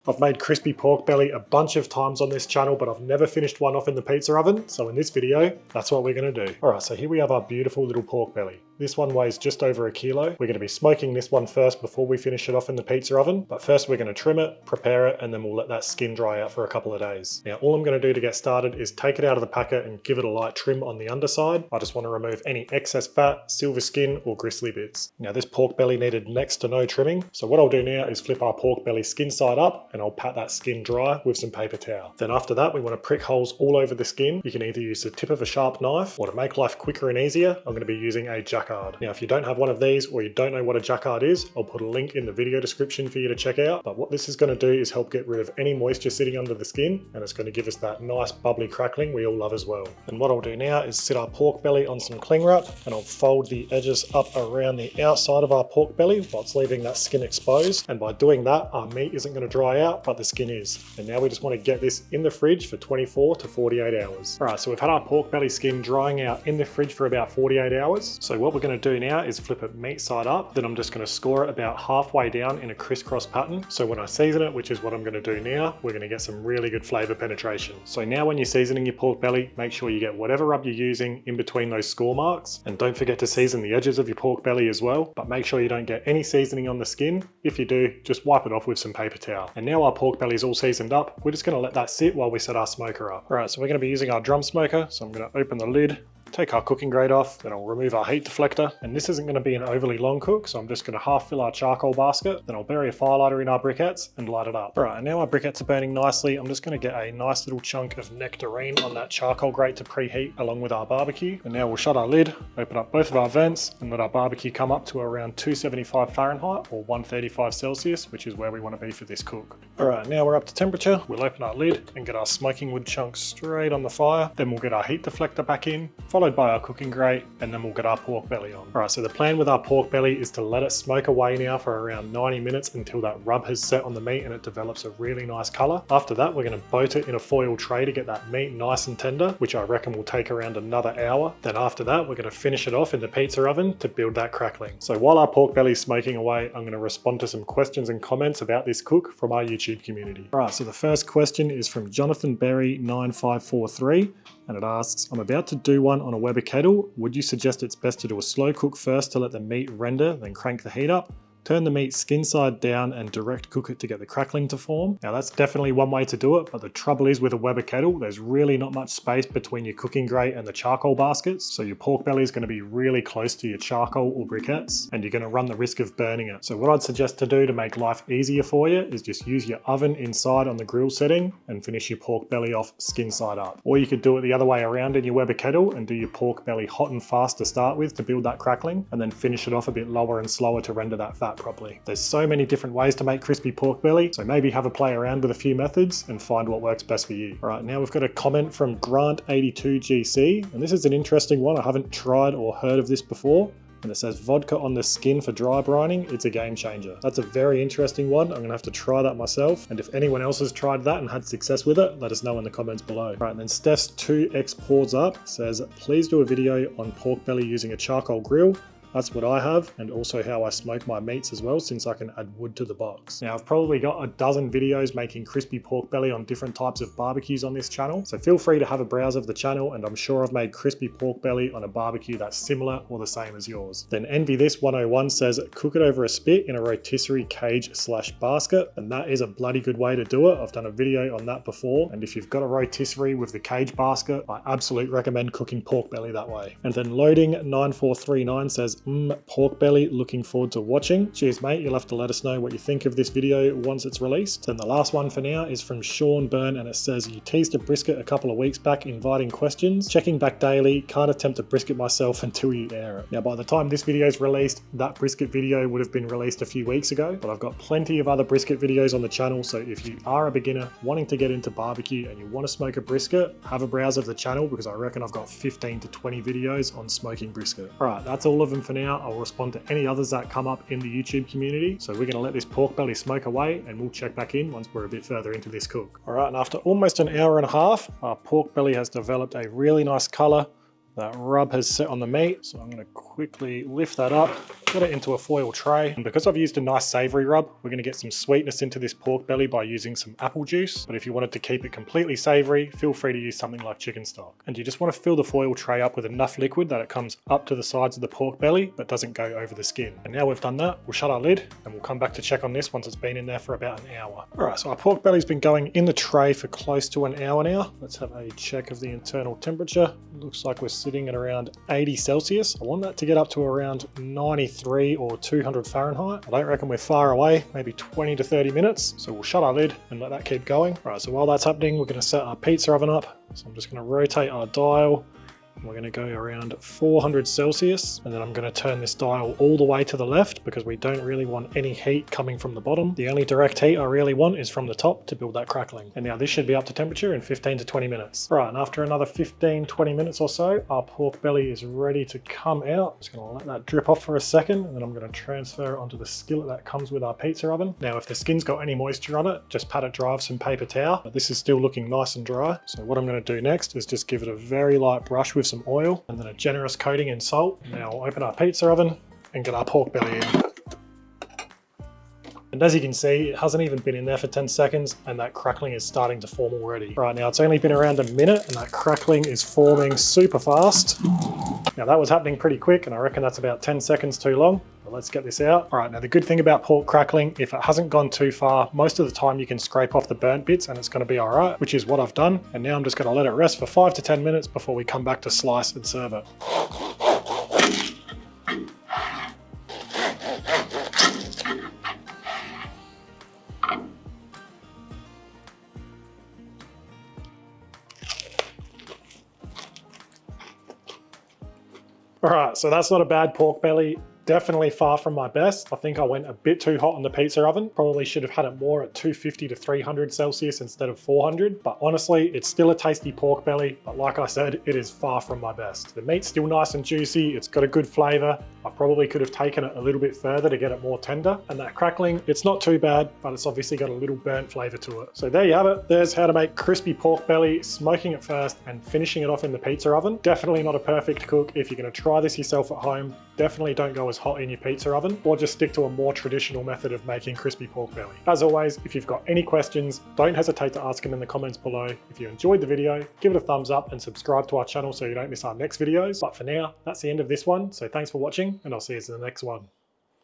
I've made crispy pork belly a bunch of times on this channel, but I've never finished one off in the pizza oven. So in this video, that's what we're gonna do. All right, so here we have our beautiful little pork belly. This one weighs just over a kilo. We're gonna be smoking this one first before we finish it off in the pizza oven. But first we're gonna trim it, prepare it, and then we'll let that skin dry out for a couple of days. Now, all I'm gonna do to get started is take it out of the packet and give it a light trim on the underside. I just wanna remove any excess fat, silver skin, or gristly bits. Now, this pork belly needed next to no trimming. So what I'll do now is flip our pork belly skin side up and I'll pat that skin dry with some paper towel. Then after that, we wanna prick holes all over the skin. You can either use the tip of a sharp knife, or to make life quicker and easier, I'm gonna be using a jacquard. Now, if you don't have one of these or you don't know what a jacquard is, I'll put a link in the video description for you to check out. But what this is going to do is help get rid of any moisture sitting under the skin, and it's going to give us that nice bubbly crackling we all love as well. And what I'll do now is sit our pork belly on some cling wrap, and I'll fold the edges up around the outside of our pork belly whilst leaving that skin exposed. And by doing that, our meat isn't going to dry out, but the skin is. And now we just want to get this in the fridge for 24 to 48 hours. All right, so we've had our pork belly skin drying out in the fridge for about 48 hours. So what we're going to do now is flip it meat side up. Then I'm just going to score it about halfway down in a crisscross pattern. So when I season it, which is what I'm going to do now, we're going to get some really good flavor penetration. So now when you're seasoning your pork belly, make sure you get whatever rub you're using in between those score marks. And don't forget to season the edges of your pork belly as well, but make sure you don't get any seasoning on the skin. If you do, just wipe it off with some paper towel. And now our pork belly is all seasoned up. We're just going to let that sit while we set our smoker up. All right, so we're going to be using our drum smoker. So I'm going to open the lid, take our cooking grate off, then I'll remove our heat deflector. And this isn't going to be an overly long cook, so I'm just going to half fill our charcoal basket. Then I'll bury a firelighter in our briquettes and light it up. All right, and now our briquettes are burning nicely. I'm just going to get a nice little chunk of nectarine on that charcoal grate to preheat along with our barbecue. And now we'll shut our lid, open up both of our vents, and let our barbecue come up to around 275 Fahrenheit or 135 Celsius, which is where we want to be for this cook. All right, now we're up to temperature. We'll open our lid and get our smoking wood chunks straight on the fire. Then we'll get our heat deflector back in, followed by our cooking grate, and then we'll get our pork belly on. All right, so the plan with our pork belly is to let it smoke away now for around 90 minutes until that rub has set on the meat and it develops a really nice color. After that, we're going to boat it in a foil tray to get that meat nice and tender, which I reckon will take around another hour. Then after that, we're going to finish it off in the pizza oven to build that crackling. So while our pork belly is smoking away, I'm going to respond to some questions and comments about this cook from our YouTube community. All right, so the first question is from Jonathan Berry 9543. And it asks, I'm about to do one on a Weber kettle. Would you suggest it's best to do a slow cook first to let the meat render, then crank the heat up? Turn the meat skin side down and direct cook it to get the crackling to form. Now that's definitely one way to do it, but the trouble is with a Weber kettle, there's really not much space between your cooking grate and the charcoal baskets. So your pork belly is going to be really close to your charcoal or briquettes, and you're going to run the risk of burning it. So what I'd suggest to do to make life easier for you is just use your oven inside on the grill setting and finish your pork belly off skin side up. Or you could do it the other way around in your Weber kettle and do your pork belly hot and fast to start with to build that crackling, and then finish it off a bit lower and slower to render that fat properly. There's so many different ways to make crispy pork belly, so maybe have a play around with a few methods and find what works best for you. All right, now we've got a comment from Grant82GC, and this is an interesting one. I haven't tried or heard of this before. And it says vodka on the skin for dry brining. It's a game changer. That's a very interesting one. I'm gonna have to try that myself. And if anyone else has tried that and had success with it, let us know in the comments below. Right, and then Steph's 2x Pours Up says, please do a video on pork belly using a charcoal grill. That's what I have, and also how I smoke my meats as well, since I can add wood to the box. Now, I've probably got a dozen videos making crispy pork belly on different types of barbecues on this channel, so feel free to have a browse of the channel, and I'm sure I've made crispy pork belly on a barbecue that's similar or the same as yours. Then Envy This 101 says, cook it over a spit in a rotisserie cage/basket, and that is a bloody good way to do it. I've done a video on that before, and if you've got a rotisserie with the cage basket, I absolutely recommend cooking pork belly that way. And then Loading 9439 says, pork belly, looking forward to watching. Cheers mate, you'll have to let us know what you think of this video once it's released. And the last one for now is from Sean Byrne, and it says, you teased a brisket a couple of weeks back inviting questions. Checking back daily, can't attempt a brisket myself until you air it. Now by the time this video is released, that brisket video would have been released a few weeks ago, but I've got plenty of other brisket videos on the channel, so if you are a beginner wanting to get into barbecue and you want to smoke a brisket, have a browse of the channel, because I reckon I've got 15 to 20 videos on smoking brisket. Alright, that's all of them for now. I'll respond to any others that come up in the YouTube community. So we're going to let this pork belly smoke away, and we'll check back in once we're a bit further into this cook. All right, and after almost an hour and a half, our pork belly has developed a really nice color, That rub has set on the meat, so I'm going to quickly lift that up, get it into a foil tray. And because I've used a nice savory rub, we're going to get some sweetness into this pork belly by using some apple juice. But if you wanted to keep it completely savory, feel free to use something like chicken stock. And you just want to fill the foil tray up with enough liquid that it comes up to the sides of the pork belly, but doesn't go over the skin. And now we've done that, we'll shut our lid and we'll come back to check on this once it's been in there for about an hour. All right, so our pork belly's been going in the tray for close to an hour now. Let's have a check of the internal temperature. Looks like we're sitting at around 80 Celsius. I want that to get up to around 93 or 200 Fahrenheit. I don't reckon we're far away, maybe 20 to 30 minutes. So we'll shut our lid and let that keep going. All right, so while that's happening, we're going to set our pizza oven up. So I'm just going to rotate our dial. We're going to go around 400 Celsius, and then I'm going to turn this dial all the way to the left because we don't really want any heat coming from the bottom. The only direct heat I really want is from the top to build that crackling. And now this should be up to temperature in 15 to 20 minutes. Right, and after another 15-20 minutes or so, our pork belly is ready to come out. Just going to let that drip off for a second, and then I'm going to transfer it onto the skillet that comes with our pizza oven. Now, if the skin's got any moisture on it, just pat it dry with some paper towel. But this is still looking nice and dry. So what I'm going to do next is just give it a very light brush with some oil and then a generous coating in salt. Now we'll open our pizza oven and get our pork belly in. And as you can see, it hasn't even been in there for 10 seconds and that crackling is starting to form already. Right now, it's only been around a minute and that crackling is forming super fast. Now that was happening pretty quick and I reckon that's about 10 seconds too long. But let's get this out. All right, now the good thing about pork crackling, if it hasn't gone too far, most of the time you can scrape off the burnt bits and it's going to be all right, which is what I've done. And now I'm just going to let it rest for 5 to 10 minutes before we come back to slice and serve it. All right, so that's not a bad pork belly. Definitely far from my best. I think I went a bit too hot on the pizza oven. Probably should have had it more at 250 to 300 Celsius instead of 400. But honestly, it's still a tasty pork belly. But like I said, it is far from my best. The meat's still nice and juicy. It's got a good flavor. I probably could have taken it a little bit further to get it more tender. And that crackling, it's not too bad, but it's obviously got a little burnt flavor to it. So there you have it. There's how to make crispy pork belly, smoking it first and finishing it off in the pizza oven. Definitely not a perfect cook. If you're going to try this yourself at home, definitely don't go as hot in your pizza oven, or just stick to a more traditional method of making crispy pork belly. As always, if you've got any questions, don't hesitate to ask them in the comments below. If you enjoyed the video, give it a thumbs up and subscribe to our channel so you don't miss our next videos. But for now, that's the end of this one. So thanks for watching and I'll see you in the next one.